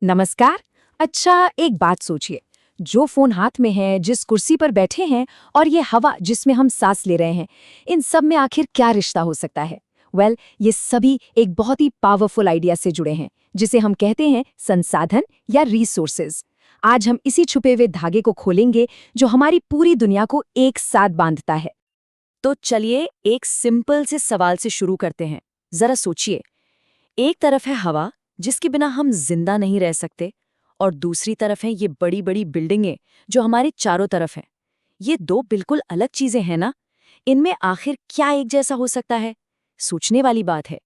नमस्कार। अच्छा, एक बात सोचिए। जो फोन हाथ में है, जिस कुर्सी पर बैठे हैं और ये हवा जिसमें हम सांस ले रहे हैं, इन सब में आखिर क्या रिश्ता हो सकता है? ये सभी एक बहुत ही पावरफुल आइडिया से जुड़े हैं, जिसे हम कहते हैं संसाधन या रिसोर्सेज। आज हम इसी छुपे हुए धागे को खोलेंगे जो हमारी पूरी दुनिया को एक साथ बांधता है। तो चलिए एक सिंपल से सवाल से शुरू करते हैं। जरा सोचिए, एक तरफ है हवा जिसके बिना हम जिंदा नहीं रह सकते, और दूसरी तरफ है ये बड़ी बड़ी बिल्डिंगें जो हमारे चारों तरफ हैं। ये दो बिल्कुल अलग चीजें हैं ना? इनमें आखिर क्या एक जैसा हो सकता है? सोचने वाली बात है।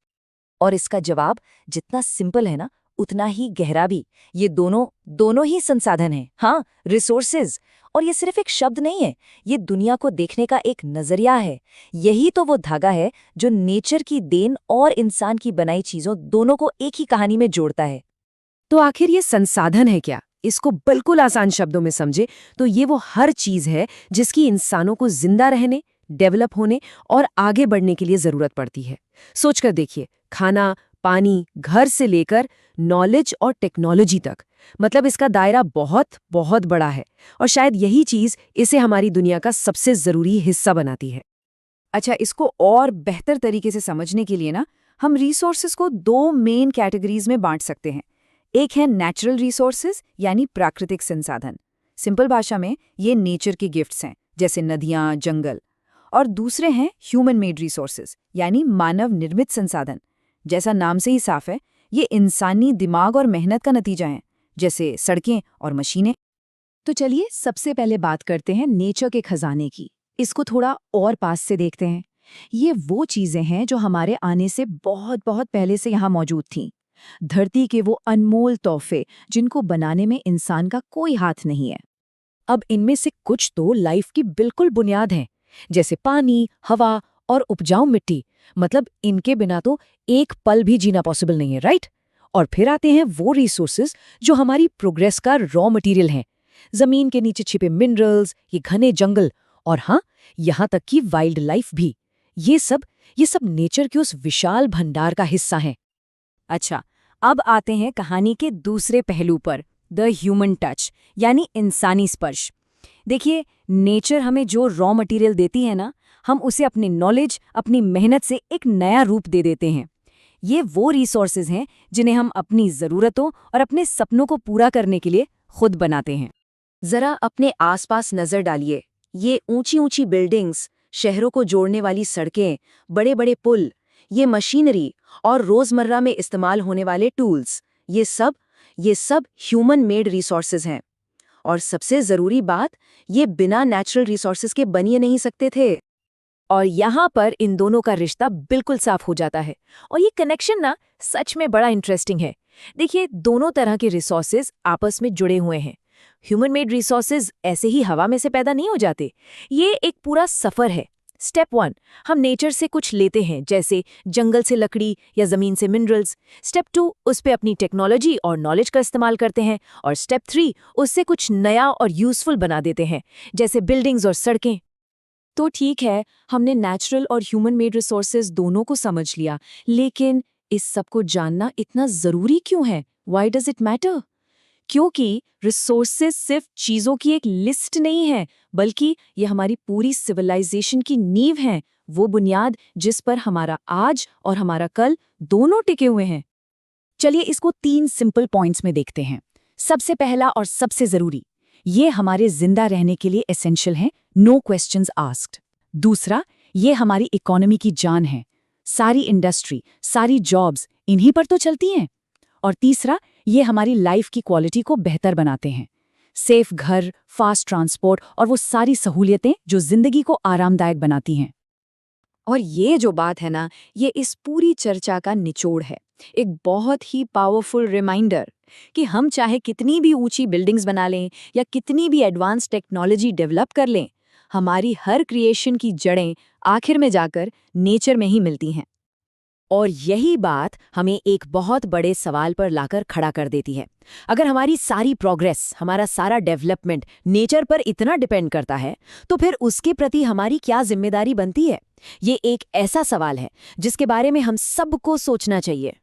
और इसका जवाब जितना सिंपल है ना, उतना ही गहरा भी। ये दोनों दोनों ही संसाधन हैं, हाँ, रिसोर्सेज। और ये सिर्फ एक शब्द नहीं है, ये दुनिया को देखने का एक नजरिया है। यही तो वो धागा है जो नेचर की देन और इंसान की बनाई चीजों दोनों को एक ही कहानी में जोड़ता है। तो आखिर ये संसाधन है क्या? इसको बिल्कुल आसान शब्दों में समझे तो ये वो हर चीज है जिसकी इंसानों को जिंदा रहने, डेवलप होने और आगे बढ़ने के लिए जरूरत पड़ती है। सोचकर देखिए, खाना, पानी, घर से लेकर नॉलेज और टेक्नोलॉजी तक। मतलब इसका दायरा बहुत बहुत बड़ा है, और शायद यही चीज इसे हमारी दुनिया का सबसे जरूरी हिस्सा बनाती है। अच्छा, इसको और बेहतर तरीके से समझने के लिए ना, हम रिसोर्सेज को दो मेन कैटेगरीज में बांट सकते हैं। एक है नेचुरल रिसोर्सेज यानी प्राकृतिक संसाधन। सिंपल भाषा में ये नेचर के गिफ्ट्स हैं, जैसे नदियाँ, जंगल। और दूसरे हैं ह्यूमन मेड रिसोर्सेज यानी मानव निर्मित संसाधन। जैसा नाम से ही साफ है, ये इंसानी दिमाग और मेहनत का नतीजा है, जैसे सड़कें और मशीनें। तो चलिए सबसे पहले बात करते हैं नेचर के खजाने की। इसको थोड़ा और पास से देखते हैं। ये वो चीजें हैं जो हमारे आने से बहुत बहुत पहले से यहाँ मौजूद थीं। धरती के वो अनमोल तोहफे जिनको बनाने में इंसान का कोई हाथ नहीं है। अब इनमें से कुछ तो लाइफ की बिल्कुल बुनियाद हैं, जैसे पानी, हवा और उपजाऊ मिट्टी। मतलब इनके बिना तो एक पल भी जीना पॉसिबल नहीं है, राइट? और फिर आते हैं वो रिसोर्सेज जो हमारी प्रोग्रेस का रॉ मटेरियल हैं। जमीन के नीचे छिपे मिनरल्स, ये घने जंगल, और हाँ, यहाँ तक कि वाइल्ड लाइफ भी। ये सब नेचर के उस विशाल भंडार का हिस्सा हैं। अच्छा, अब आते हैं कहानी के दूसरे पहलू पर, द ह्यूमन टच यानी इंसानी स्पर्श। देखिए, नेचर हमें जो रॉ मटेरियल देती है ना, हम उसे अपनी नॉलेज, अपनी मेहनत से एक नया रूप दे देते हैं। ये वो रिसोर्सेज हैं जिन्हें हम अपनी ज़रूरतों और अपने सपनों को पूरा करने के लिए खुद बनाते हैं। जरा अपने आसपास नजर डालिए। ये ऊंची ऊंची बिल्डिंग्स, शहरों को जोड़ने वाली सड़कें, बड़े बड़े पुल, ये मशीनरी और रोजमर्रा में इस्तेमाल होने वाले टूल्स, ये सब ह्यूमन मेड रिसोर्सेज हैं। और सबसे जरूरी बात, ये बिना नेचुरल रिसोर्सेज के बन ही नहीं सकते थे। और यहाँ पर इन दोनों का रिश्ता बिल्कुल साफ हो जाता है, और ये कनेक्शन ना सच में बड़ा इंटरेस्टिंग है। देखिए, दोनों तरह के रिसोर्सेज आपस में जुड़े हुए हैं। ह्यूमन मेड रिसोर्सेज ऐसे ही हवा में से पैदा नहीं हो जाते। ये एक पूरा सफर है। स्टेप 1, हम नेचर से कुछ लेते हैं, जैसे जंगल से लकड़ी या जमीन से मिनरल्स। स्टेप 2, उस पे अपनी टेक्नोलॉजी और नॉलेज का इस्तेमाल करते हैं। और स्टेप 3, उससे कुछ नया और यूजफुल बना देते हैं, जैसे बिल्डिंग्स और सड़कें। तो ठीक है, हमने नेचुरल और ह्यूमन मेड रिसोर्सेज दोनों को समझ लिया, लेकिन इस सब को जानना इतना जरूरी क्यों है? Why does it matter? क्योंकि रिसोर्सेज सिर्फ चीजों की एक लिस्ट नहीं है, बल्कि ये हमारी पूरी सिविलाइजेशन की नींव है, वो बुनियाद जिस पर हमारा आज और हमारा कल दोनों टिके हुए हैं। चलिए इसको 3 सिंपल पॉइंट्स में देखते हैं। सबसे पहला और सबसे जरूरी, ये हमारे जिंदा रहने के लिए एसेंशियल है, नो क्वेश्चंस आस्क्ड। दूसरा, ये हमारी इकोनॉमी की जान है। सारी इंडस्ट्री, सारी जॉब्स इन्हीं पर तो चलती हैं। और तीसरा, ये हमारी लाइफ की क्वालिटी को बेहतर बनाते हैं। सेफ घर, फास्ट ट्रांसपोर्ट और वो सारी सहूलियतें जो जिंदगी को आरामदायक बनाती हैं। और ये जो बात है ना, ये इस पूरी चर्चा का निचोड़ है। एक बहुत ही पावरफुल रिमाइंडर कि हम चाहे कितनी भी ऊंची बिल्डिंग्स बना लें या कितनी भी एडवांस टेक्नोलॉजी डेवलप कर लें, हमारी हर क्रिएशन की जड़ें आखिर में जाकर नेचर में ही मिलती हैं। और यही बात हमें एक बहुत बड़े सवाल पर लाकर खड़ा कर देती है। अगर हमारी सारी प्रोग्रेस, हमारा सारा डेवलपमेंट नेचर पर इतना डिपेंड करता है, तो फिर उसके प्रति हमारी क्या जिम्मेदारी बनती है? ये एक ऐसा सवाल है जिसके बारे में हम सबको सोचना चाहिए।